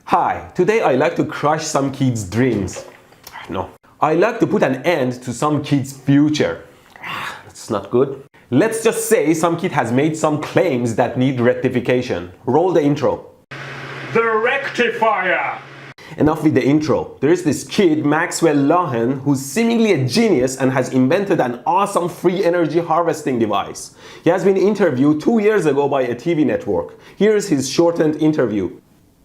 Hi, today I like to crush some kids' dreams. No, I like to put an end to some kids' future. That's not good. Let's just say some kid has made some claims that need rectification. Roll the intro. The rectifier! Enough with the intro. There is this kid, Maxwell Lohan, who's seemingly a genius and has invented an awesome free energy harvesting device. He has been interviewed 2 years ago by a TV network. Here's his shortened interview.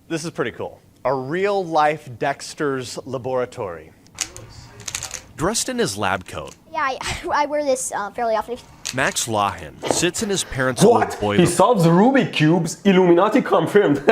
This is pretty cool. A real-life Dexter's laboratory. Dressed in his lab coat, Yeah, I wear this fairly often. Max Lohan sits in his parents' old What? boiler. He solves Rubik cubes? Illuminati confirmed.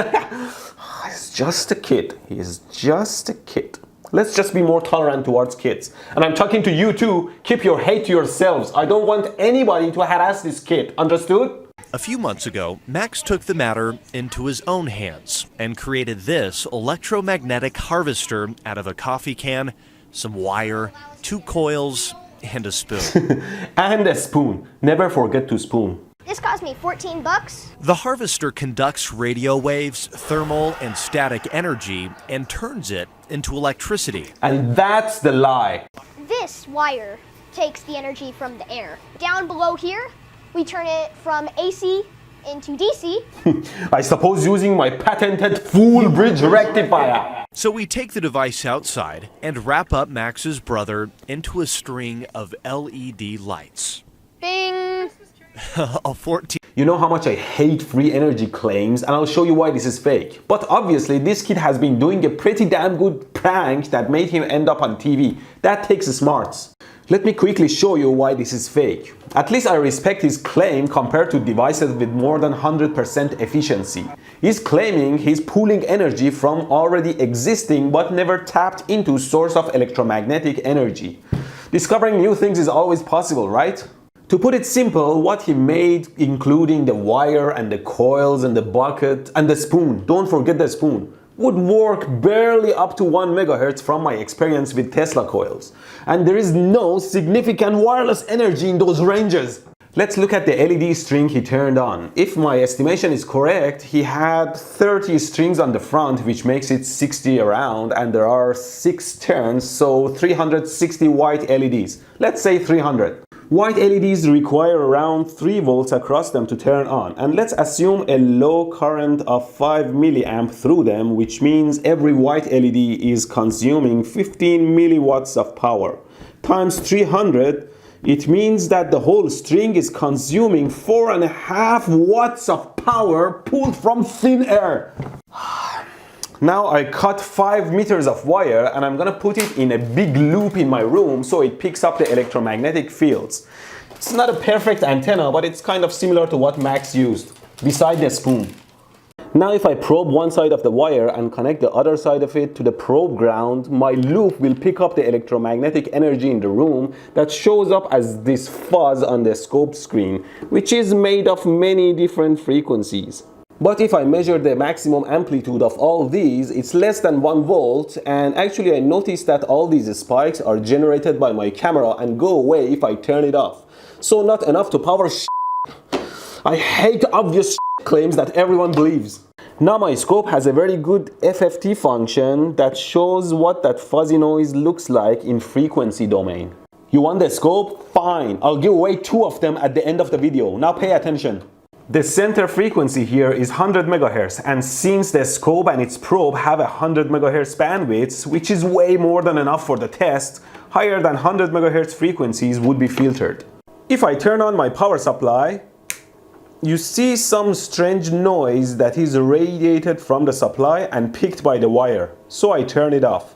He's just a kid. He is just a kid. Let's just be more tolerant towards kids. And I'm talking to you too. Keep your hate to yourselves. I don't want anybody to harass this kid. Understood? A few months ago, Max took the matter into his own hands and created this electromagnetic harvester out of a coffee can, some wire, 2 coils, and a spoon. And a spoon. Never forget to spoon. This cost me 14 bucks. The harvester conducts radio waves, thermal and static energy, and turns it into electricity. And that's the lie. This wire takes the energy from the air. Down below here, we turn it from AC into DC. I suppose using my patented full bridge rectifier. So we take the device outside and wrap up Max's brother into a string of LED lights. Bing! A 14 You know how much I hate free energy claims, and I'll show you why this is fake. But obviously this kid has been doing a pretty damn good prank that made him end up on TV. That takes smarts. Let me quickly show you why this is fake. At least I respect his claim compared to devices with more than 100% efficiency. He's claiming he's pulling energy from already existing but never tapped into source of electromagnetic energy. Discovering new things is always possible, right? To put it simple, what he made, including the wire and the coils and the bucket and the spoon, don't forget the spoon, would work barely up to 1 megahertz from my experience with Tesla coils. And there is no significant wireless energy in those ranges. Let's look at the LED string he turned on. If my estimation is correct, he had 30 strings on the front, which makes it 60 around, and there are 6 turns, so 360 white LEDs. Let's say 300. White LEDs require around 3 volts across them to turn on, and let's assume a low current of 5 milliamp through them, which means every white LED is consuming 15 milliwatts of power. Times 300, it means that the whole string is consuming 4.5 watts of power pulled from thin air. Now I cut 5 meters of wire and I'm gonna put it in a big loop in my room so it picks up the electromagnetic fields. It's not a perfect antenna, but it's kind of similar to what Max used, beside the spoon. Now if I probe one side of the wire and connect the other side of it to the probe ground, my loop will pick up the electromagnetic energy in the room that shows up as this fuzz on the scope screen, which is made of many different frequencies. But if I measure the maximum amplitude of all these, it's less than 1 volt, and actually I noticed that all these spikes are generated by my camera and go away if I turn it off. So not enough to power I hate obvious claims that everyone believes. Now my scope has a very good FFT function that shows what that fuzzy noise looks like in frequency domain. You want the scope? Fine, I'll give away 2 of them at the end of the video. Now pay attention. The center frequency here is 100 megahertz, and since the scope and its probe have 100 megahertz bandwidth, which is way more than enough for the test, higher than 100 megahertz frequencies would be filtered. If I turn on my power supply, you see some strange noise that is radiated from the supply and picked by the wire, so I turn it off.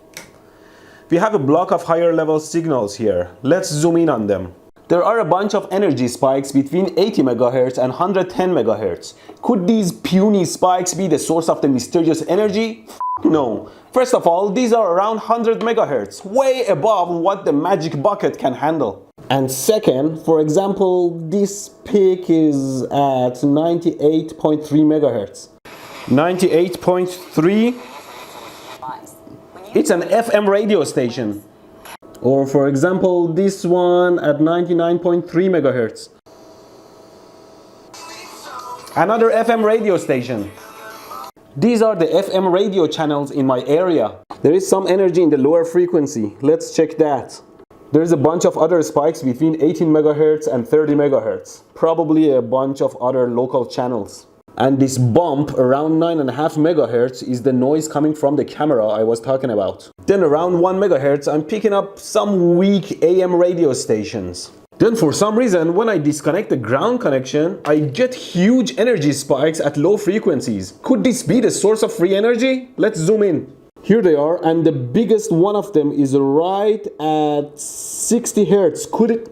We have a block of higher level signals here. Let's zoom in on them. There are a bunch of energy spikes between 80 MHz and 110 MHz. Could these puny spikes be the source of the mysterious energy? No. First of all, these are around 100 MHz, way above what the magic bucket can handle. And second, for example, this peak is at 98.3 MHz. 98.3? It's an FM radio station. Or for example, this one at 99.3 MHz. Another FM radio station. These are the FM radio channels in my area. There is some energy in the lower frequency. Let's check that. There's a bunch of other spikes between 18 megahertz and 30 megahertz. Probably a bunch of other local channels. And this bump around 9.5 megahertz is the noise coming from the camera I was talking about. Then around 1 megahertz I'm picking up some weak AM radio stations. Then for some reason when I disconnect the ground connection, I get huge energy spikes at low frequencies. Could this be the source of free energy? Let's zoom in. Here they are, and the biggest one of them is right at 60 hertz. Could it?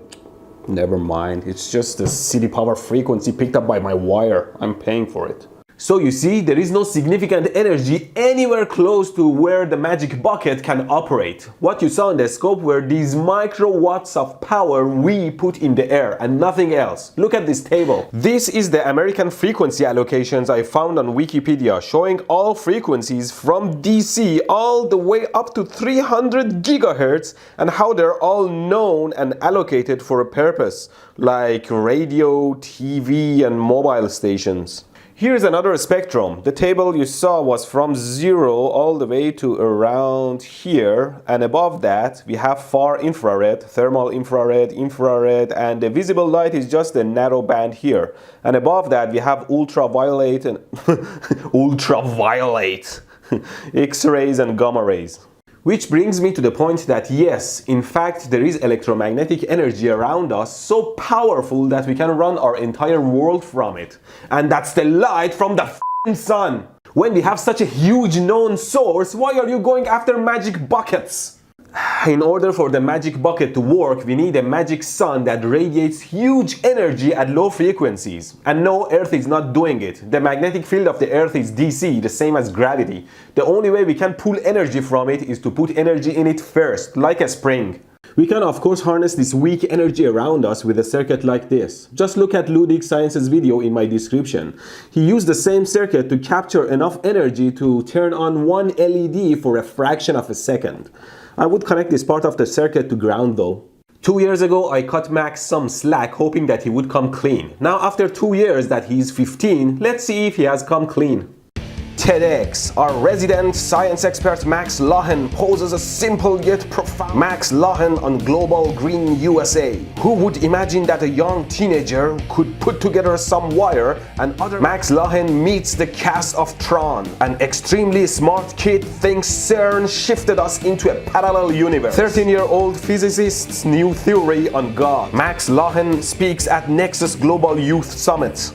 Never mind, it's just the city power frequency picked up by my wire. I'm paying for it. So you see, there is no significant energy anywhere close to where the magic bucket can operate. What you saw in the scope were these microwatts of power we put in the air and nothing else. Look at this table. This is the American frequency allocations I found on Wikipedia, showing all frequencies from DC all the way up to 300 gigahertz and how they're all known and allocated for a purpose, like radio, TV, and mobile stations. Here's another spectrum. The table you saw was from 0 all the way to around here, and above that we have far infrared, thermal infrared, infrared, and the visible light is just a narrow band here. And above that we have ultraviolet and ultraviolet X-rays and gamma rays. Which brings me to the point that yes, in fact, there is electromagnetic energy around us so powerful that we can run our entire world from it. And that's the light from the f***ing sun. When we have such a huge known source, why are you going after magic buckets? In order for the magic bucket to work, we need a magic sun that radiates huge energy at low frequencies. And no, Earth is not doing it. The magnetic field of the Earth is DC, the same as gravity. The only way we can pull energy from it is to put energy in it first, like a spring. We can of course harness this weak energy around us with a circuit like this. Just look at Ludic Science's video in my description. He used the same circuit to capture enough energy to turn on one LED for a fraction of a second. I would connect this part of the circuit to ground though. 2 years ago I cut Max some slack hoping that he would come clean. Now after 2 years that he's 15, let's see if he has come clean. TEDx, our resident science expert Max Lohan poses a simple yet profound. Max Lohan on Global Green USA. Who would imagine that a young teenager could put together some wire and other. Max Lohan meets the cast of Tron. An extremely smart kid thinks CERN shifted us into a parallel universe. 13-year-old physicist's new theory on God. Max Lohan speaks at Nexus Global Youth Summit.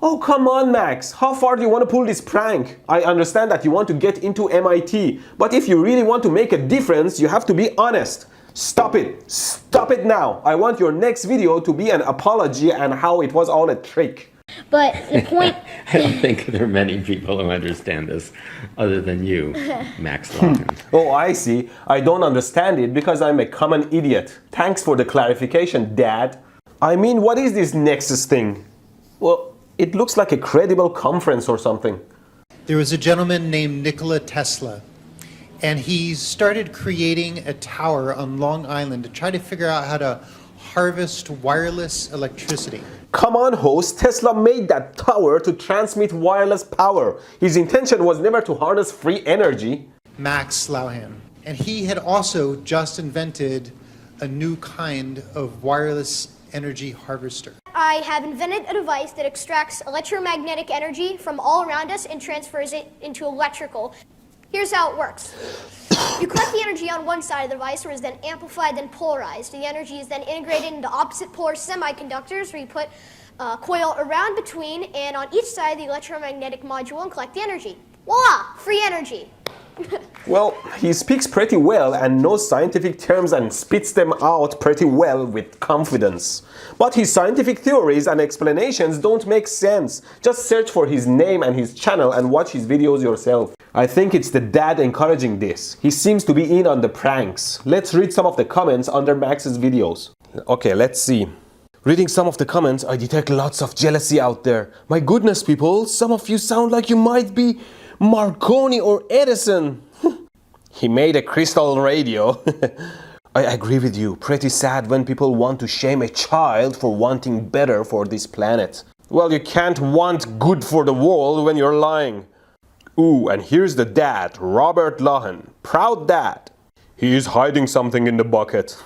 Oh, come on, Max. How far do you want to pull this prank? I understand that you want to get into MIT, but if you really want to make a difference, you have to be honest. Stop it. Stop it now. I want your next video to be an apology and how it was all a trick. But the point... I don't think there are many people who understand this other than you, Max Lohan. Oh, I see. I don't understand it because I'm a common idiot. Thanks for the clarification, Dad. I mean, what is this Nexus thing? Well, it looks like a credible conference or something. There was a gentleman named Nikola Tesla, and he started creating a tower on Long Island to try to figure out how to harvest wireless electricity. Come on, host. Tesla made that tower to transmit wireless power. His intention was never to harness free energy. Max Lohan. And he had also just invented a new kind of wireless energy harvester. I have invented a device that extracts electromagnetic energy from all around us and transfers it into electrical. Here's how it works. You collect the energy on one side of the device, where it's then amplified, then polarized. The energy is then integrated into opposite polar semiconductors, where you put a coil around between and on each side of the electromagnetic module and collect the energy. Voila! Free energy. Well, he speaks pretty well and knows scientific terms and spits them out pretty well with confidence. But his scientific theories and explanations don't make sense. Just search for his name and his channel and watch his videos yourself. I think it's the dad encouraging this. He seems to be in on the pranks. Let's read some of the comments under Max's videos. Okay, let's see. Reading some of the comments, I detect lots of jealousy out there. My goodness, people, some of you sound like you might be Marconi or Edison. He made a crystal radio. I agree with you. Pretty sad when people want to shame a child for wanting better for this planet. Well, you can't want good for the world when you're lying. Ooh, and here's the dad, Robert Lohan. Proud dad. He is hiding something in the bucket.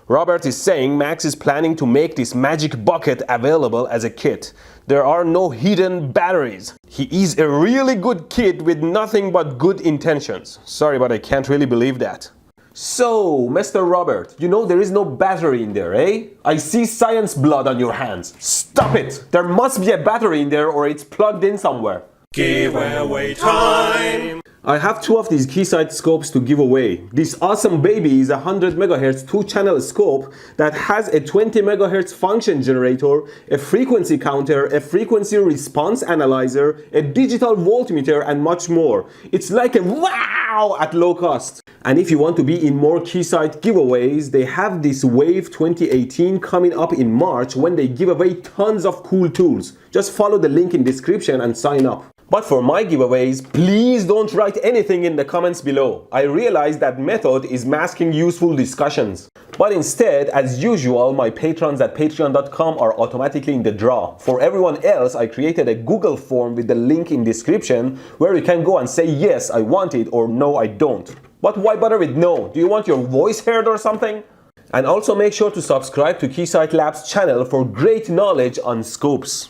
Robert is saying Max is planning to make this magic bucket available as a kit. There are no hidden batteries. He is a really good kid with nothing but good intentions. Sorry, but I can't really believe that. So, Mr. Robert, you know there is no battery in there, eh? I see science blood on your hands. Stop it! There must be a battery in there or it's plugged in somewhere. Giveaway time! I have 2 of these Keysight scopes to give away. This awesome baby is a 100 MHz 2-channel scope that has a 20 MHz function generator, a frequency counter, a frequency response analyzer, a digital voltmeter, and much more. It's like a wow at low cost. And if you want to be in more Keysight giveaways, they have this Wave 2018 coming up in March when they give away tons of cool tools. Just follow the link in description and sign up. But for my giveaways, please don't write anything in the comments below. I realize that method is masking useful discussions. But instead, as usual, my patrons at patreon.com are automatically in the draw. For everyone else, I created a Google form with the link in description where you can go and say yes, I want it, or no, I don't. But why bother with no? Do you want your voice heard or something? And also make sure to subscribe to Keysight Labs channel for great knowledge on scopes.